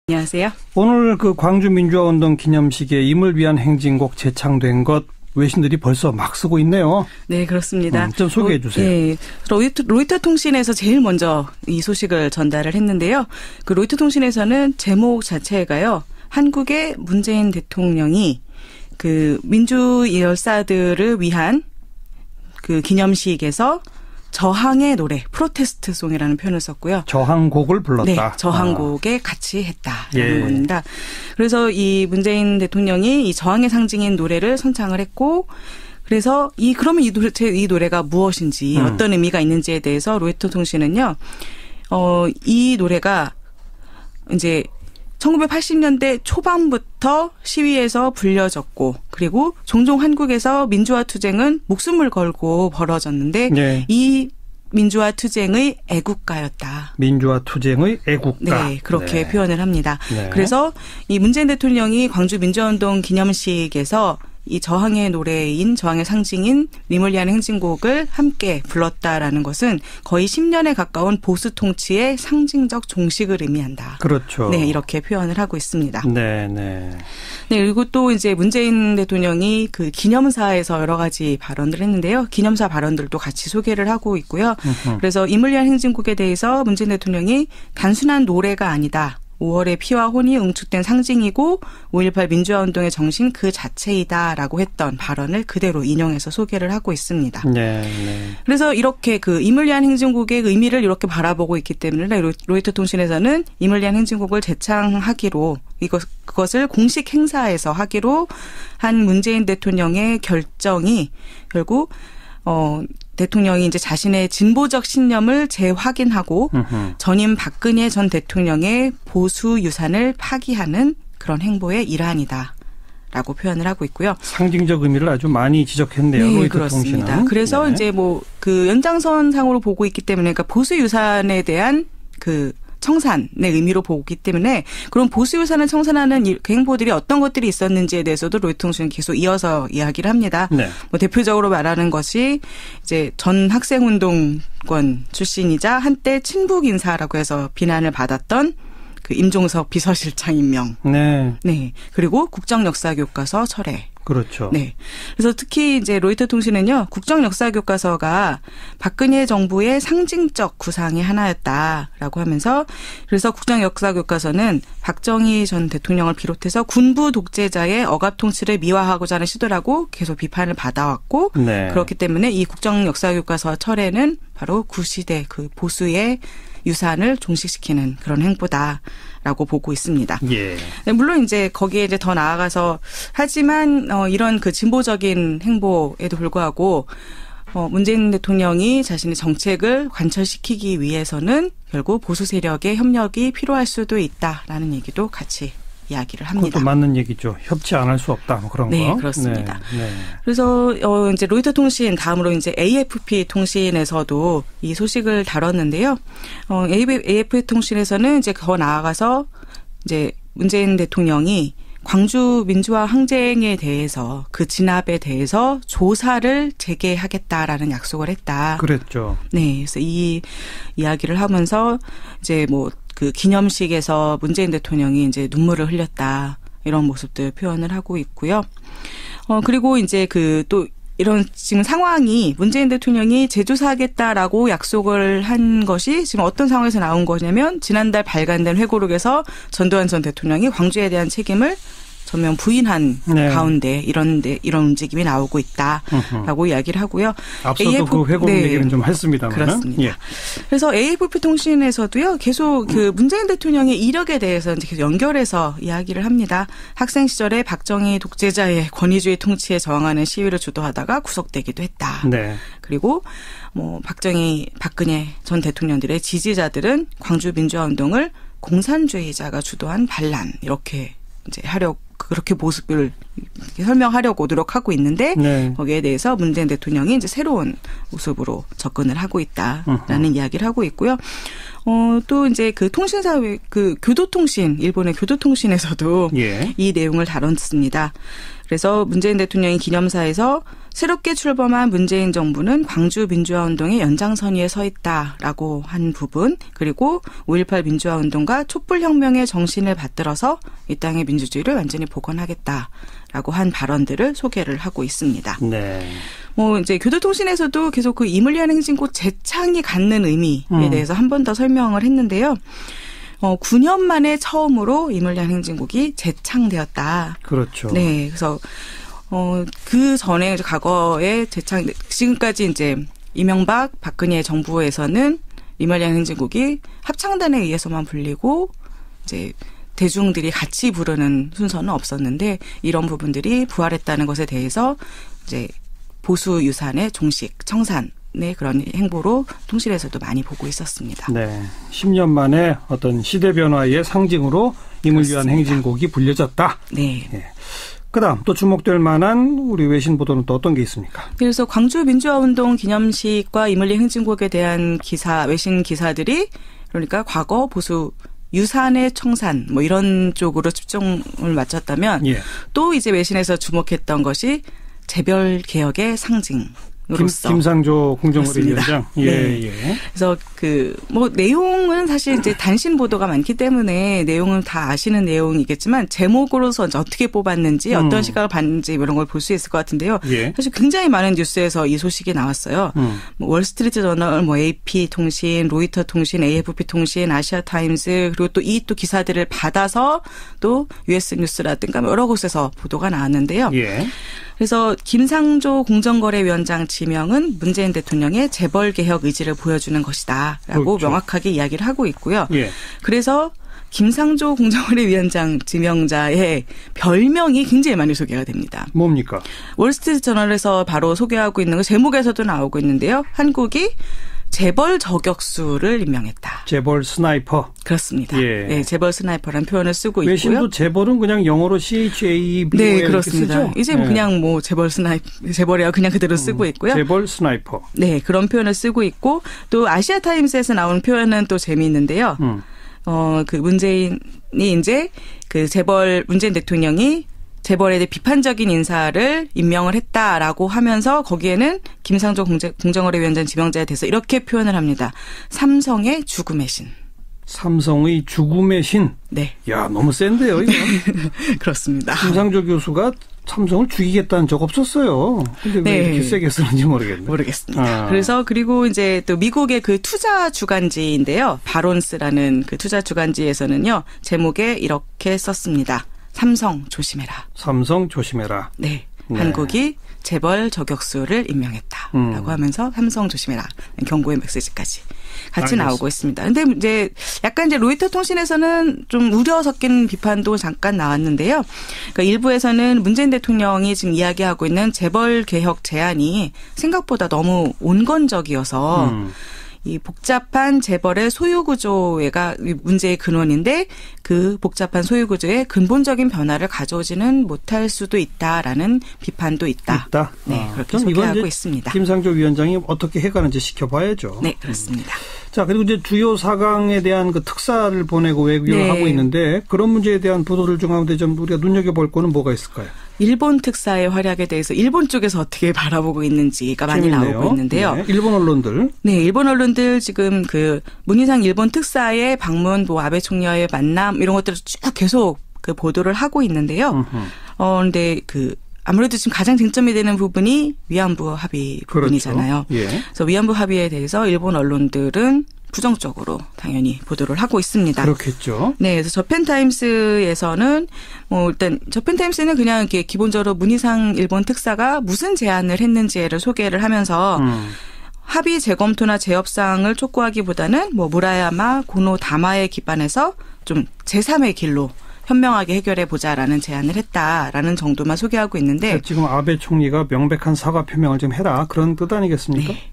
안녕하세요. 오늘 그 광주 민주화운동 기념식에 임을 위한 행진곡 제창된 것 외신들이 벌써 막 쓰고 있네요. 네, 그렇습니다. 좀 소개해 주세요. 네, 로이터 통신에서 제일 먼저 이 소식을 전달을 했는데요. 그 로이터 통신에서는 제목 자체가요. 한국의 문재인 대통령이 그 민주 열사들을 위한 그 기념식에서 저항의 노래, 프로테스트 송이라는 표현을 썼고요. 저항곡을 불렀다. 네, 저항곡에 같이 했다라는 겁니다. 그래서 이 문재인 대통령이 이 저항의 상징인 노래를 선창을 했고, 그래서 그러면 이 노래가 무엇인지 어떤 의미가 있는지에 대해서 로이터 통신은요, 이 노래가 이제 1980년대 초반부터 시위에서 불려졌고, 그리고 종종 한국에서 민주화 투쟁은 목숨을 걸고 벌어졌는데, 네. 이 민주화 투쟁의 애국가였다. 민주화 투쟁의 애국가. 네, 그렇게 표현을 합니다. 네. 그래서 이 문재인 대통령이 광주 민주화운동 기념식에서 이 저항의 노래인 저항의 상징인 임을 위한 행진곡을 함께 불렀다라는 것은 거의 10년에 가까운 보수 통치의 상징적 종식을 의미한다. 그렇죠. 네, 이렇게 표현을 하고 있습니다. 네, 네. 네, 그리고 또 이제 문재인 대통령이 그 기념사에서 여러 가지 발언을 했는데요. 기념사 발언들도 같이 소개를 하고 있고요. 그래서 임을 위한 행진곡에 대해서 문재인 대통령이 단순한 노래가 아니다. 5월의 피와 혼이 응축된 상징이고 5.18 민주화운동의 정신 그 자체이다라고 했던 발언을 그대로 인용해서 소개를 하고 있습니다. 네, 네. 그래서 이렇게 그 임을 위한 행진곡의 의미를 이렇게 바라보고 있기 때문에 로이터 통신에서는 임을 위한 행진곡을 재창하기로 그것을 공식 행사에서 하기로 한 문재인 대통령의 결정이 결국 대통령이 이제 자신의 진보적 신념을 재확인하고 전임 박근혜 전 대통령의 보수 유산을 파기하는 그런 행보의 일환이다라고 표현을 하고 있고요. 상징적 의미를 아주 많이 지적했네요. 네, 로이터 그렇습니다. 통신은. 그래서 네. 이제 뭐 그 연장선상으로 보고 있기 때문에 그러니까 보수 유산에 대한 그 청산의 의미로 보기 때문에 그런 보수 유산을 청산하는 그 행보들이 어떤 것들이 있었는지에 대해서도 로이터 통신은 계속 이어서 이야기를 합니다. 네. 뭐 대표적으로 말하는 것이 이제 전 학생운동권 출신이자 한때 친북 인사라고 해서 비난을 받았던 그 임종석 비서실장 임명. 네. 네. 그리고 국정역사교과서 철회. 그렇죠. 네. 그래서 특히 이제 로이터 통신은요, 국정역사교과서가 박근혜 정부의 상징적 구상의 하나였다라고 하면서 그래서 국정역사교과서는 박정희 전 대통령을 비롯해서 군부 독재자의 억압 통치를 미화하고자 하는 시도라고 계속 비판을 받아왔고, 네. 그렇기 때문에 이 국정역사교과서 철회는 바로 구시대 그 보수의 유산을 종식시키는 그런 행보다라고 보고 있습니다. 예. 물론 이제 거기에 이제 더 나아가서 하지만 이런 그 진보적인 행보에도 불구하고 문재인 대통령이 자신의 정책을 관철시키기 위해서는 결국 보수 세력의 협력이 필요할 수도 있다라는 얘기도 같이 이야기를 합니다. 그것도 맞는 얘기죠. 협치 안 할 수 없다. 뭐 그런 네, 거. 그렇습니다. 네, 네. 그래서 이제 로이터 통신 다음으로 이제 AFP 통신에서도 이 소식을 다뤘는데요. AFP 통신에서는 이제 더 나아가서 이제 문재인 대통령이 광주 민주화 항쟁에 대해서 그 진압에 대해서 조사를 재개하겠다라는 약속을 했다. 그랬죠. 네, 그래서 이 이야기를 하면서 이제 뭐 그 기념식에서 문재인 대통령이 이제 눈물을 흘렸다 이런 모습들 표현을 하고 있고요. 그리고 이제 그 또 이런 지금 상황이 문재인 대통령이 재조사하겠다라고 약속을 한 것이 지금 어떤 상황에서 나온 거냐면 지난달 발간된 회고록에서 전두환 전 대통령이 광주에 대한 책임을 전면 부인한 네. 가운데 이런 움직임이 나오고 있다라고 이야기를 하고요. 앞서도 그 회고록 네. 얘기는 좀 했습니다만. 그렇습니다. 예. 그래서 AFP 통신에서도요. 계속 그 문재인 대통령의 이력에 대해서 이제 계속 연결해서 이야기를 합니다. 학생 시절에 박정희 독재자의 권위주의 통치에 저항하는 시위를 주도하다가 구속되기도 했다. 네. 그리고 뭐 박근혜 전 대통령들의 지지자들은 광주 민주화운동을 공산주의자가 주도한 반란 이렇게 이제 그렇게 모습을 설명하려고 노력하고 있는데 네. 거기에 대해서 문재인 대통령이 이제 새로운 모습으로 접근을 하고 있다라는 이야기를 하고 있고요. 또 이제 그 통신사 그 교도통신 일본의 교도통신에서도 예. 이 내용을 다뤘습니다. 그래서 문재인 대통령이 기념사에서 새롭게 출범한 문재인 정부는 광주 민주화운동의 연장선 위에 서 있다라고 한 부분, 그리고 5.18 민주화운동과 촛불혁명의 정신을 받들어서 이 땅의 민주주의를 완전히 복원하겠다라고 한 발언들을 소개를 하고 있습니다. 네. 이제 교도통신에서도 계속 그 임을 위한 행진곡 재창이 갖는 의미에 대해서 한 번 더 설명을 했는데요. 9년 만에 처음으로 임을 위한 행진곡이 재창되었다. 그렇죠. 네, 그래서 그 전에 과거에 재창, 지금까지 이제 이명박, 박근혜 정부에서는 임을 위한 행진곡이 합창단에 의해서만 불리고 이제 대중들이 같이 부르는 순서는 없었는데 이런 부분들이 부활했다는 것에 대해서 이제 보수 유산의 종식, 청산의 그런 행보로 통실에서도 많이 보고 있었습니다. 네, 10년 만에 어떤 시대 변화의 상징으로 임을 위한 행진곡이 불려졌다. 네. 네. 그다음 또 주목될 만한 우리 외신 보도는 또 어떤 게 있습니까? 그래서 광주 민주화운동 기념식과 임을 위한 행진곡에 대한 기사, 외신 기사들이 그러니까 과거 보수 유산의 청산 뭐 이런 쪽으로 집중을 맞췄다면 또 이제 외신에서 주목했던 것이 재벌 개혁의 상징으로서 김상조 공정거래위원장. 네. 그래서 내용은 사실 이제 단신 보도가 많기 때문에 내용은 다 아시는 내용이겠지만 제목으로서 이제 어떻게 뽑았는지 어떤 시각을 봤는지 이런 걸 볼 수 있을 것 같은데요. 사실 굉장히 많은 뉴스에서 이 소식이 나왔어요. 월스트리트 저널, AP 통신, 로이터 통신, AFP 통신, 아시아 타임스 그리고 또 이 기사들을 받아서 또 US 뉴스라든가 여러 곳에서 보도가 나왔는데요. 그래서 김상조 공정거래위원장 지명은 문재인 대통령의 재벌 개혁 의지를 보여주는 것이다라고 그렇죠. 명확하게 이야기를 하고 있고요. 그래서 김상조 공정거래위원장 지명자의 별명이 굉장히 많이 소개가 됩니다. 뭡니까? 월스트리트 저널에서 바로 소개하고 있는 거 제목에서도 나오고 있는데요. 한국이 재벌 저격수를 임명했다. 재벌 스나이퍼. 그렇습니다. 네, 재벌 스나이퍼라는 표현을 쓰고 있고요. 외신도 재벌은 그냥 영어로 CHAB. 네, 그렇습니다. 쓰죠? 이제 그냥 재벌 재벌이야 그냥 그대로 쓰고 있고요. 재벌 스나이퍼. 네, 그런 표현을 쓰고 있고 또 아시아 타임스에서 나온 표현은 또 재미있는데요. 그 문재인이 이제 문재인 대통령이 재벌에 대해 비판적인 인사를 임명을 했다라고 하면서 거기에는 김상조 공정거래위원장 지명자에 대해서 이렇게 표현을 합니다. 삼성의 죽음의 신. 삼성의 죽음의 신. 네. 야, 너무 센데요, 이거. 그렇습니다. 김상조 교수가 삼성을 죽이겠다는 적 없었어요. 근데 왜 이렇게 세게 쓰는지 모르겠습니다. 그래서 그리고 이제 또 미국의 그 투자 주간지인데요. 바론스라는 그 투자 주간지에서는요. 제목에 이렇게 썼습니다. 삼성 조심해라. 삼성 조심해라. 네. 한국이 재벌 저격수를 임명했다라고 하면서 삼성 조심해라. 경고의 메시지까지 같이 나오고 있습니다. 근데 이제 약간 이제 로이터 통신에서는 좀 우려 섞인 비판도 잠깐 나왔는데요. 그러니까 일부에서는 문재인 대통령이 지금 이야기하고 있는 재벌 개혁 제안이 생각보다 너무 온건적이어서 이 복잡한 재벌의 소유구조가 문제의 근원인데 그 복잡한 소유구조에 근본적인 변화를 가져오지는 못할 수도 있다라는 비판도 있다. 네, 그렇게 소개하고 있습니다. 김상조 위원장이 어떻게 해가는지 지켜봐야죠. 네, 그렇습니다. 자, 그리고 이제 주요 4강에 대한 그 특사를 보내고 외교를 하고 있는데 그런 문제에 대한 보도들 중 가운데 좀 우리가 눈여겨볼 거는 뭐가 있을까요? 일본 특사의 활약에 대해서 일본 쪽에서 어떻게 바라보고 있는지가 많이 재밌네요. 나오고 있는데요. 네, 일본 언론들. 네, 일본 언론들 지금 문희상 일본 특사의 방문, 아베 총리와의 만남 이런 것들을 쭉 계속 보도를 하고 있는데요. 근데 아무래도 지금 가장 쟁점이 되는 부분이 위안부 합의 부분이잖아요. 그렇죠. 그래서 위안부 합의에 대해서 일본 언론들은 부정적으로 당연히 보도를 하고 있습니다. 그렇겠죠. 네, 그래서 저펜타임스에서는 일단 저펜타임스는 그냥 이렇게 기본적으로 문희상 일본 특사가 무슨 제안을 했는지를 소개를 하면서 합의 재검토나 재협상을 촉구하기보다는 무라야마, 고노, 다마에 기반해서 좀 제3의 길로 현명하게 해결해 보자라는 제안을 했다라는 정도만 소개하고 있는데 지금 아베 총리가 명백한 사과 표명을 좀 해라 그런 뜻 아니겠습니까? 네.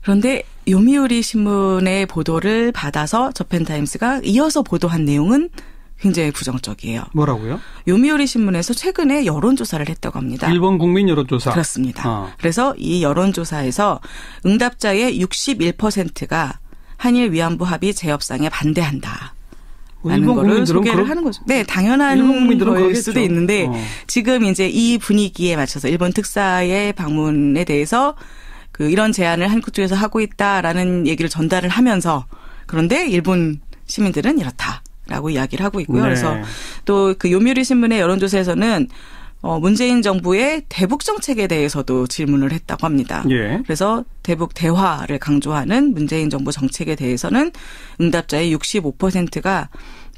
그런데 요미우리 신문의 보도를 받아서 저펜타임스가 이어서 보도한 내용은 굉장히 부정적이에요. 뭐라고요? 요미우리 신문에서 최근에 여론조사를 했다고 합니다. 일본 국민 여론조사. 그렇습니다. 그래서 이 여론조사에서 응답자의 61%가 한일 위안부 합의 재협상에 반대한다. 라는 거를 소개를 하는 거죠. 네, 당연한 거일 수도 있는데 지금 이제 이 분위기에 맞춰서 일본 특사의 방문에 대해서 이런 제안을 한국 쪽에서 하고 있다라는 얘기를 전달을 하면서 그런데 일본 시민들은 이렇다라고 이야기를 하고 있고요. 네. 그래서 또 요미우리 신문의 여론조사에서는 문재인 정부의 대북 정책에 대해서도 질문을 했다고 합니다. 예. 그래서 대북 대화를 강조하는 문재인 정부 정책에 대해서는 응답자의 65%가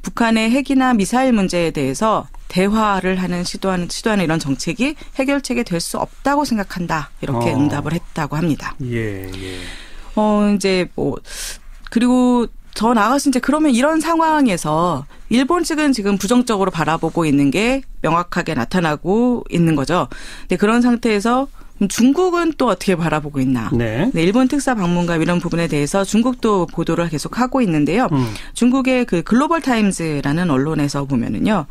북한의 핵이나 미사일 문제에 대해서 대화를 시도하는 이런 정책이 해결책이 될 수 없다고 생각한다. 이렇게 응답을 했다고 합니다. 예. 이제 그리고 더 나아가서 이제 그러면 이런 상황에서 일본 측은 지금 부정적으로 바라보고 있는 게 명확하게 나타나고 있는 거죠. 근데 그런 상태에서 중국은 또 어떻게 바라보고 있나. 네. 일본 특사 방문과 이런 부분에 대해서 중국도 보도를 계속 하고 있는데요. 중국의 글로벌 타임즈라는 언론에서 보면은요.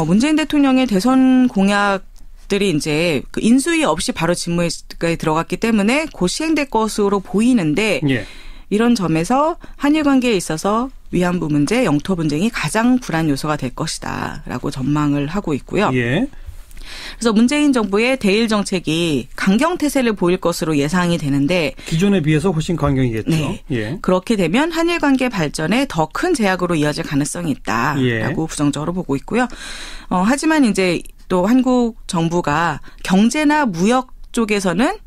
문재인 대통령의 대선 공약들이 이제 인수위 없이 바로 직무에 들어갔기 때문에 곧 시행될 것으로 보이는데 예. 이런 점에서 한일 관계에 있어서 위안부 문제, 영토 분쟁이 가장 불안 요소가 될 것이다라고 전망을 하고 있고요. 예. 그래서 문재인 정부의 대일 정책이 강경태세를 보일 것으로 예상이 되는데 기존에 비해서 훨씬 강경이겠죠. 네. 예. 그렇게 되면 한일 관계 발전에 더 큰 제약으로 이어질 가능성이 있다라고 예. 부정적으로 보고 있고요. 하지만 이제 또 한국 정부가 경제나 무역 쪽에서는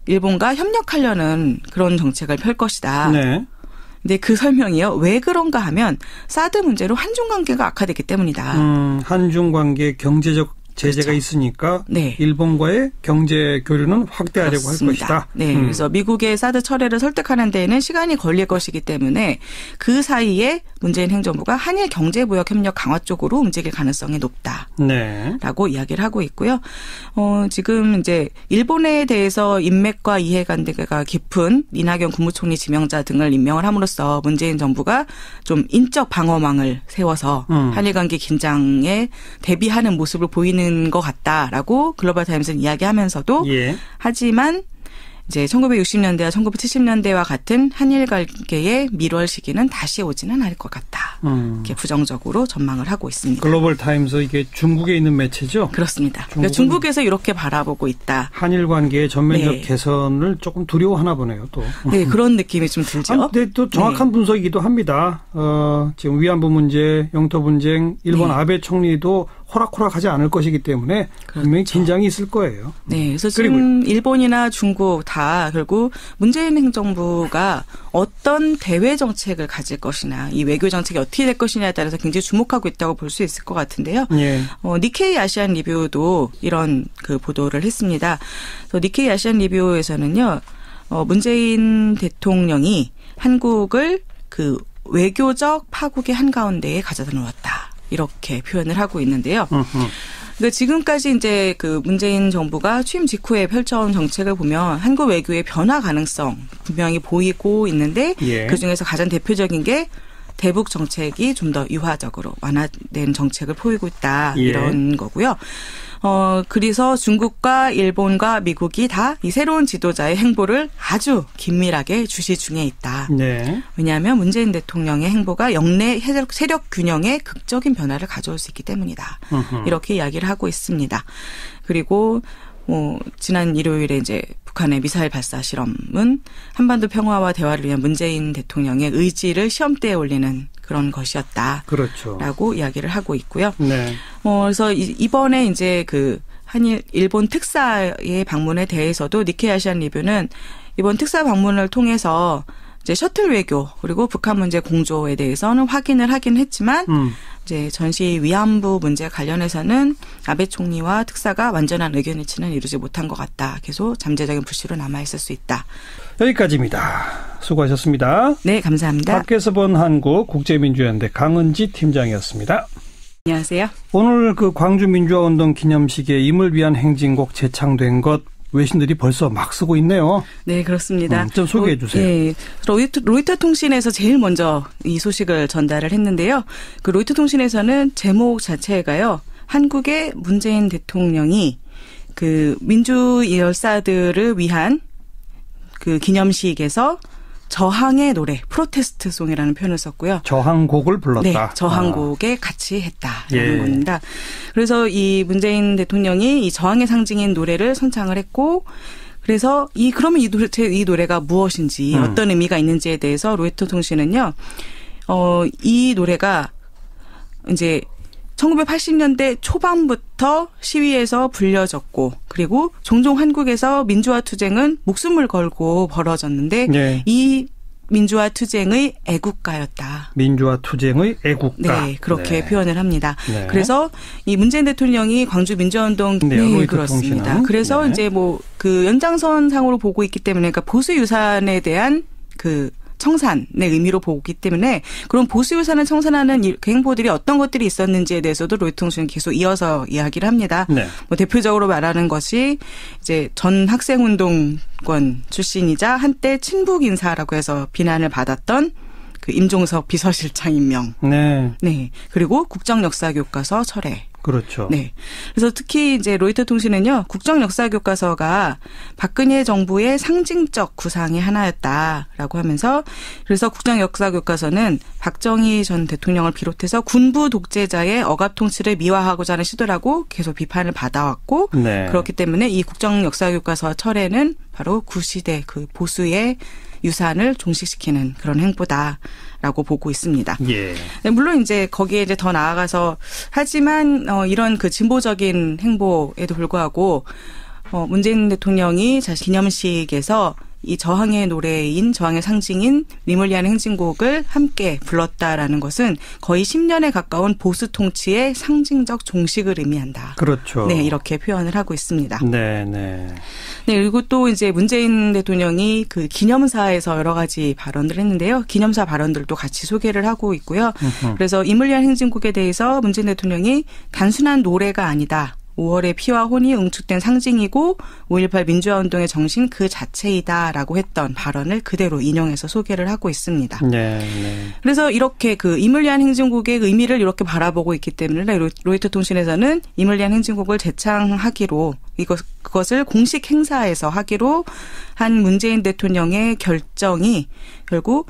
일본과 협력하려는 그런 정책을 펼 것이다. 네. 근데 그 설명이요. 왜 그런가 하면 사드 문제로 한중 관계가 악화됐기 때문이다. 한중 관계 경제적 제재가 그렇죠. 있으니까 네. 일본과의 경제 교류는 확대하려고 그렇습니다. 할 것이다. 네, 그래서 미국의 사드 철회를 설득하는 데에는 시간이 걸릴 것이기 때문에 그 사이에 문재인 행정부가 한일 경제무역 협력 강화 쪽으로 움직일 가능성이 높다라고 네. 이야기를 하고 있고요. 지금 이제 일본에 대해서 인맥과 이해관계가 깊은 이낙연 국무총리 지명자 등을 임명을 함으로써 문재인 정부가 좀 인적 방어망을 세워서 한일 관계 긴장에 대비하는 모습을 보이는 것 같다라고 글로벌 타임스는 이야기하면서도 예. 하지만 이제 1960년대와 1970년대와 같은 한일 관계의 밀월 시기는 다시 오지는 않을 것 같다. 이렇게 부정적으로 전망을 하고 있습니다. 글로벌 타임스 이게 중국에 있는 매체죠? 그렇습니다. 그러니까 중국에서 이렇게 바라보고 있다. 한일 관계의 전면적 네. 개선을 조금 두려워하나 보네요, 또. 네, 그런 느낌이 좀 들죠. 근데 또 정확한 네. 분석이기도 합니다. 지금 위안부 문제, 영토 분쟁, 일본 네. 아베 총리도 호락호락하지 않을 것이기 때문에 그렇죠. 분명히 긴장이 있을 거예요. 네, 그래서 지금 일본이나 중국 다 결국 문재인 행정부가 어떤 대외 정책을 가질 것이나 이 외교 정책이 어떻게 될 것이냐에 따라서 굉장히 주목하고 있다고 볼 수 있을 것 같은데요. 예. 니케이 아시안 리뷰도 이런 보도를 했습니다. 그래서 니케이 아시안 리뷰에서는요, 문재인 대통령이 한국을 외교적 파국의 한가운데에 가져다 놓았다. 이렇게 표현을 하고 있는데요. 그러니까 지금까지 이제 문재인 정부가 취임 직후에 펼쳐온 정책을 보면 한국 외교의 변화 가능성 분명히 보이고 있는데 예. 그중에서 가장 대표적인 게 대북 정책이 좀 더 유화적으로 완화된 정책을 보이고 있다. 예. 이런 거고요. 그래서 중국과 일본과 미국이 다 이 새로운 지도자의 행보를 아주 긴밀하게 주시 중에 있다. 네. 왜냐하면 문재인 대통령의 행보가 영내 세력 균형에 극적인 변화를 가져올 수 있기 때문이다. 이렇게 이야기를 하고 있습니다. 그리고 지난 일요일에 이제 북한의 미사일 발사 실험은 한반도 평화와 대화를 위한 문재인 대통령의 의지를 시험대에 올리는 그런 것이었다. 그렇죠. 라고 이야기를 하고 있고요. 네. 그래서 이번에 이제 일본 특사의 방문에 대해서도 니케이 아시안 리뷰는 이번 특사 방문을 통해서 이제 셔틀 외교 그리고 북한 문제 공조에 대해서는 확인을 하긴 했지만 이제 전시 위안부 문제 관련해서는 아베 총리와 특사가 완전한 의견 일치는 이루지 못한 것 같다. 계속 잠재적인 불씨로 남아있을 수 있다. 여기까지입니다. 수고하셨습니다. 네, 감사합니다. 밖에서 본 한국 국제민주연대 강은지 팀장이었습니다. 안녕하세요. 오늘 광주민주화운동 기념식에 임을 위한 행진곡 제창된 것 외신들이 벌써 막 쓰고 있네요. 네, 그렇습니다. 좀 소개해 주세요. 네, 로이터 통신에서 제일 먼저 이 소식을 전달을 했는데요. 로이터 통신에서는 제목 자체가요. 한국의 문재인 대통령이 민주 열사들을 위한 기념식에서 저항의 노래, 프로테스트 송이라는 표현을 썼고요. 저항곡을 불렀다. 네, 저항곡에 같이 했다라는 예. 겁니다. 그래서 이 문재인 대통령이 이 저항의 상징인 노래를 선창을 했고, 그래서 그러면 이 노래가 무엇인지 어떤 의미가 있는지에 대해서 로이터 통신은요, 이 노래가 이제 1980년대 초반부터 시위에서 불려졌고, 그리고 종종 한국에서 민주화 투쟁은 목숨을 걸고 벌어졌는데, 네. 이 민주화 투쟁의 애국가였다. 민주화 투쟁의 애국가. 네, 그렇게 네. 표현을 합니다. 네. 그래서 이 문재인 대통령이 광주 민주화운동 네, 그렇습니다. 통신은. 그래서 네. 이제 뭐 그 연장선상으로 보고 있기 때문에, 그러니까 보수 유산에 대한 그 청산의 의미로 보기 때문에, 그런 보수 유산을 청산하는 그 행보들이 어떤 것들이 있었는지에 대해서도 로이터 통신은 계속 이어서 이야기를 합니다. 네. 뭐 대표적으로 말하는 것이 이제 전 학생운동권 출신이자 한때 친북 인사라고 해서 비난을 받았던 그 임종석 비서실장 임명. 네. 네. 그리고 국정역사교과서 철회. 그렇죠. 네. 그래서 특히 이제 로이터 통신은요, 국정역사교과서가 박근혜 정부의 상징적 구상의 하나였다라고 하면서, 그래서 국정역사교과서는 박정희 전 대통령을 비롯해서 군부 독재자의 억압 통치를 미화하고자 하는 시도라고 계속 비판을 받아왔고, 네. 그렇기 때문에 이 국정역사교과서 철회는 바로 구시대 그 보수의 유산을 종식시키는 그런 행보다라고 보고 있습니다. 예. 물론 이제 거기에 이제 더 나아가서, 하지만 이런 그 진보적인 행보에도 불구하고 문재인 대통령이 자신 기념식에서 이 저항의 노래인, 저항의 상징인 리물리안 행진곡을 함께 불렀다라는 것은 거의 10년에 가까운 보수 통치의 상징적 종식을 의미한다. 그렇죠. 네, 이렇게 표현을 하고 있습니다. 네, 네. 네, 그리고 또 이제 문재인 대통령이 그 기념사에서 여러 가지 발언을 했는데요. 기념사 발언들도 같이 소개를 하고 있고요. 그래서 리물리안 행진곡에 대해서 문재인 대통령이 단순한 노래가 아니다. 5월의 피와 혼이 응축된 상징이고 5.18 민주화운동의 정신 그 자체이다라고 했던 발언을 그대로 인용해서 소개를 하고 있습니다. 네, 네. 그래서 이렇게 그 리물리안 행진곡의 의미를 이렇게 바라보고 있기 때문에 로이터 통신에서는 리물리안 행진곡을 재창하기로, 그것을 공식 행사에서 하기로 한 문재인 대통령의 결정이 결국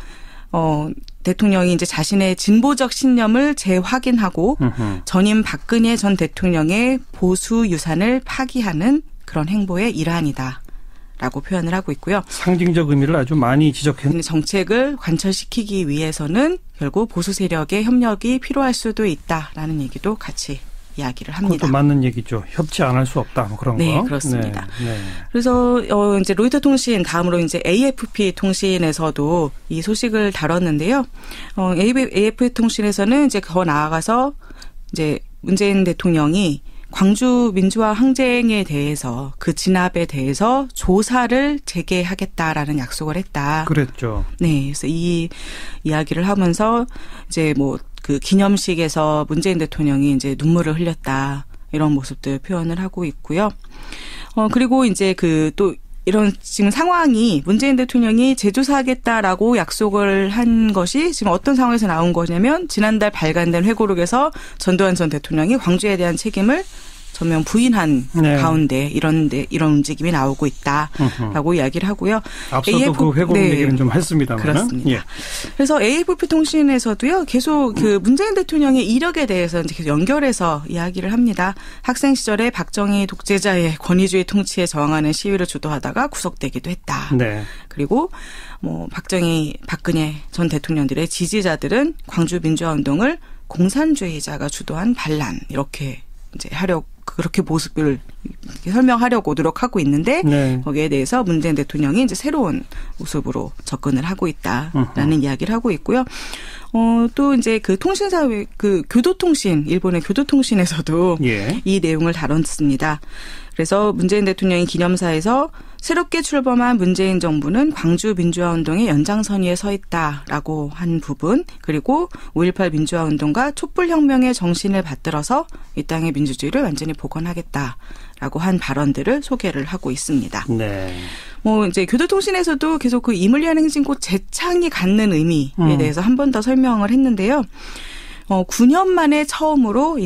대통령이 이제 자신의 진보적 신념을 재확인하고 전임 박근혜 전 대통령의 보수 유산을 파기하는 그런 행보의 일환이다라고 표현을 하고 있고요. 상징적 의미를 아주 많이 지적했는데, 정책을 관철시키기 위해서는 결국 보수 세력의 협력이 필요할 수도 있다라는 얘기도 같이 이야기를 합니다. 그것도 맞는 얘기죠. 협치 안 할 수 없다, 뭐 그런 거. 네, 그렇습니다. 네, 네. 그래서 이제 로이터 통신 다음으로 이제 AFP 통신에서도 이 소식을 다뤘는데요. AFP 통신에서는 이제 더 나아가서 이제 문재인 대통령이 광주 민주화 항쟁에 대해서, 그 진압에 대해서 조사를 재개하겠다라는 약속을 했다. 그랬죠. 네, 그래서 이 이야기를 하면서 이제 뭐 그 기념식에서 문재인 대통령이 이제 눈물을 흘렸다, 이런 모습들 표현을 하고 있고요. 그리고 이제 그 또 이런 지금 상황이 문재인 대통령이 재조사하겠다라고 약속을 한 것이 지금 어떤 상황에서 나온 거냐면, 지난달 발간된 회고록에서 전두환 전 대통령이 광주에 대한 책임을 전면 부인한 네. 가운데 이런 움직임이 나오고 있다라고 이야기를 하고요. 앞서도 그 회고록 네. 얘기는 좀 했습니다만. 그렇습니다. 예. 그래서 AFP 통신에서도요, 계속 그 문재인 대통령의 이력에 대해서 이제 계속 연결해서 이야기를 합니다. 학생 시절에 박정희 독재자의 권위주의 통치에 저항하는 시위를 주도하다가 구속되기도 했다. 네. 그리고 뭐 박근혜 전 대통령들의 지지자들은 광주 민주화운동을 공산주의자가 주도한 반란, 이렇게 이제 그렇게 모습을 설명하려고 노력하고 있는데, 네. 거기에 대해서 문재인 대통령이 이제 새로운 모습으로 접근을 하고 있다라는 이야기를 하고 있고요. 또 이제 그 통신사회, 그 교도통신, 일본의 교도통신에서도 예. 이 내용을 다뤘습니다. 그래서 문재인 대통령이 기념사에서 새롭게 출범한 문재인 정부는 광주 민주화운동의 연장선 위에 서 있다라고 한 부분, 그리고 5.18 민주화운동과 촛불혁명의 정신을 받들어서 이 땅의 민주주의를 완전히 복원하겠다라고 한 발언들을 소개를 하고 있습니다. 네. 뭐 이제 교도통신에서도 계속 그 리물리안 행진곡 재창이 갖는 의미에 대해서 한 번 더 설명을 했는데요. 9년 만에 처음으로